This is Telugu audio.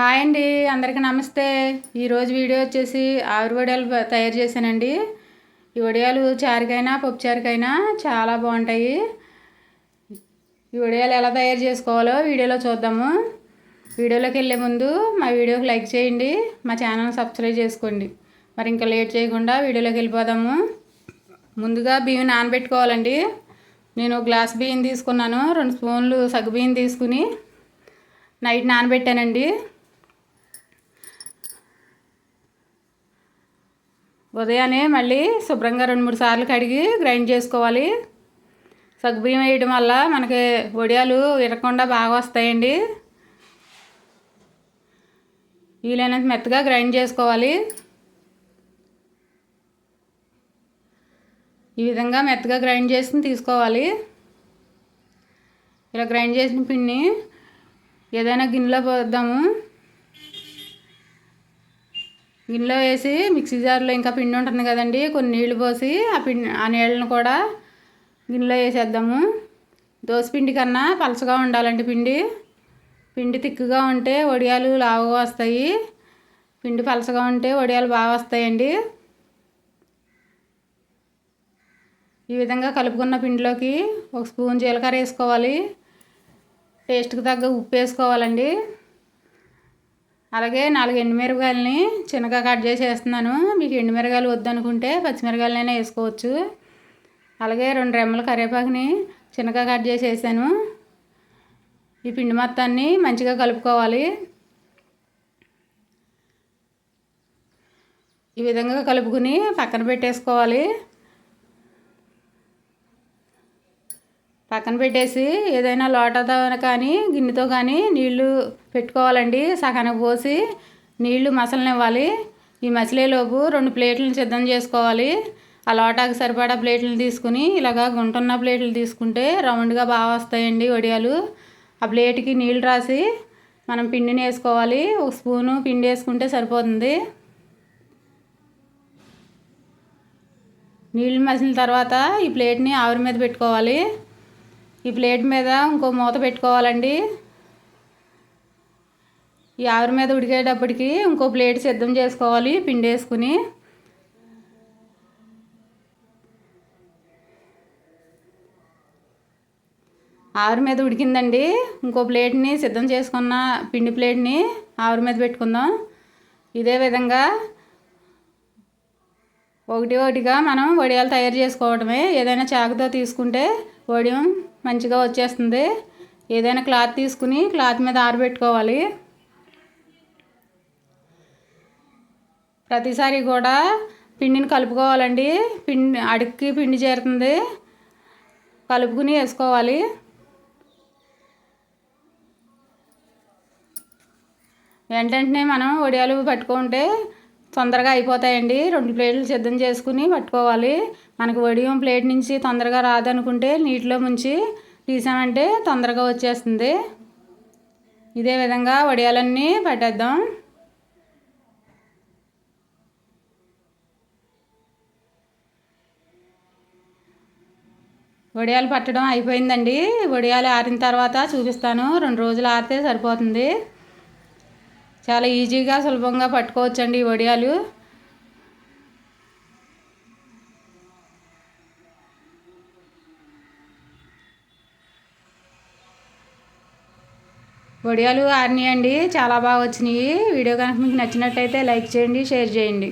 హాయ్ అండి, అందరికీ నమస్తే. ఈరోజు వీడియో వచ్చేసి ఆవిరి వడియాలు తయారు చేశానండి. ఈ వడియాలు చారుకైనా పప్పుచారుకైనా చాలా బాగుంటాయి. ఈ వడియాలు ఎలా తయారు చేసుకోవాలో వీడియోలో చూద్దాము. వీడియోలోకి వెళ్ళే ముందు మా వీడియోకి లైక్ చేయండి, మా ఛానల్ సబ్స్క్రైబ్ చేసుకోండి. మరి ఇంకా లేట్ చేయకుండా వీడియోలోకి వెళ్ళిపోదాము. ముందుగా బియ్యం నానబెట్టుకోవాలండి. నేను గ్లాస్ బియ్యం తీసుకున్నాను. 2 స్పూన్లు సగ్గుబియ్యం తీసుకుని నైట్ నానబెట్టానండి. ఉదయాన్నే మళ్ళీ శుభ్రంగా 2-3 సార్లు కడిగి గ్రైండ్ చేసుకోవాలి. సగ్గుబియ్యం వేయడం వల్ల మనకి వడియాలు ఇరగకుండా బాగా వస్తాయండి. వీలైనంత మెత్తగా గ్రైండ్ చేసుకోవాలి. ఈ విధంగా మెత్తగా గ్రైండ్ చేసుకుని తీసుకోవాలి. ఇలా గ్రైండ్ చేసిన పిండిని ఏదైనా గిన్నెలో పోద్దాము. గిన్నెలో వేసి మిక్సీ జార్లో ఇంకా పిండి ఉంటుంది కదండి, కొన్ని నీళ్లు పోసి ఆ నీళ్ళను కూడా గిన్నెలో వేసేద్దాము. దోసపిండి కన్నా పలచగా ఉండాలండి పిండి తిక్కుగా ఉంటే వడియాలు లావుగా వస్తాయి. పిండి పలచగా ఉంటే వడియాలు బాగా వస్తాయండి. ఈ విధంగా కలుపుకున్న పిండిలోకి 1 స్పూన్ జీలకర్ర వేసుకోవాలి. టేస్ట్కి తగ్గ ఉప్పు వేసుకోవాలండి. అలాగే 4 ఎండుమిరపకాయలని చిన్నగా కట్ చేసి వేస్తున్నాను. మీకు ఎండుమిరపకాయలు వద్దనుకుంటే పచ్చిమిరపకాయలైనా వేసుకోవచ్చు. అలాగే 2 రెమ్మల కరివేపాకుని చిన్నగా కట్ చేసి వేసాను. ఈ పిండి మొత్తాన్ని మంచిగా కలుపుకోవాలి. ఈ విధంగా కలుపుకుని పక్కన పెట్టేసుకోవాలి. పక్కన పెట్టేసి ఏదైనా లోటాతో కానీ గిన్నెతో కానీ నీళ్లు పెట్టుకోవాలండి. సగానికి పోసి నీళ్లు మసలనివ్వాలి. ఈ మసిలేలోపు 2 ప్లేట్లను సిద్ధం చేసుకోవాలి. ఆ లోటాకి సరిపడా ప్లేట్లను తీసుకుని ఇలాగా గుంటున్న ప్లేట్లు తీసుకుంటే రౌండ్గా బాగా వస్తాయండి వడియాలు. ఆ ప్లేట్కి నీళ్ళు రాసి మనం పిండిని వేసుకోవాలి. 1 స్పూను పిండి వేసుకుంటే సరిపోతుంది. నీళ్ళు మసిలిన తర్వాత ఈ ప్లేట్ని ఆవిరి మీద పెట్టుకోవాలి. ఈ ప్లేట్ మీద ఇంకో మూత పెట్టుకోవాలండి. ఈ ఆవిరి మీద ఉడికేటప్పటికి ఇంకో ప్లేట్ సిద్ధం చేసుకోవాలి పిండి వేసుకుని. ఆవిరి మీద ఉడికిందండి. ఇంకో ప్లేట్ని సిద్ధం చేసుకున్న పిండి ప్లేట్ని ఆవిరి మీద పెట్టుకుందాం. ఇదే విధంగా ఒకటిగా మనం వడియాలు తయారు చేసుకోవడమే. ఏదైనా చాకుతో తీసుకుంటే వడియం మంచిగా వచ్చేస్తుంది. ఏదైనా క్లాత్ తీసుకుని క్లాత్ మీద ఆరబెట్టుకోవాలి. ప్రతిసారి కూడా పిండిని కలుపుకోవాలండి. అడుక్కి పిండి చేరుతుంది, కలుపుకుని వేసుకోవాలి. వెంటనే మనం వడియాలు పట్టుకుంటే తొందరగా అయిపోతాయండి. 2 ప్లేట్లు సిద్ధం చేసుకుని పట్టుకోవాలి. మనకు వడియం ప్లేట్ నుంచి తొందరగా రాదనుకుంటే నీటిలో ముంచి తీసామంటే తొందరగా వచ్చేస్తుంది. ఇదే విధంగా వడియాలన్నీ పట్టేద్దాం. వడియాలు పట్టడం అయిపోయిందండి. వడియాలు ఆరిన తర్వాత చూపిస్తాను. 2 రోజులు ఆరితే సరిపోతుంది. చాలా ఈజీగా సులభంగా పట్టుకోవచ్చండి ఈ వడియాలు. వడియాలు ఆరినాయండి, చాలా బాగా వచ్చినాయి. వీడియో కనుక మీకు నచ్చినట్టయితే లైక్ చేయండి, షేర్ చేయండి.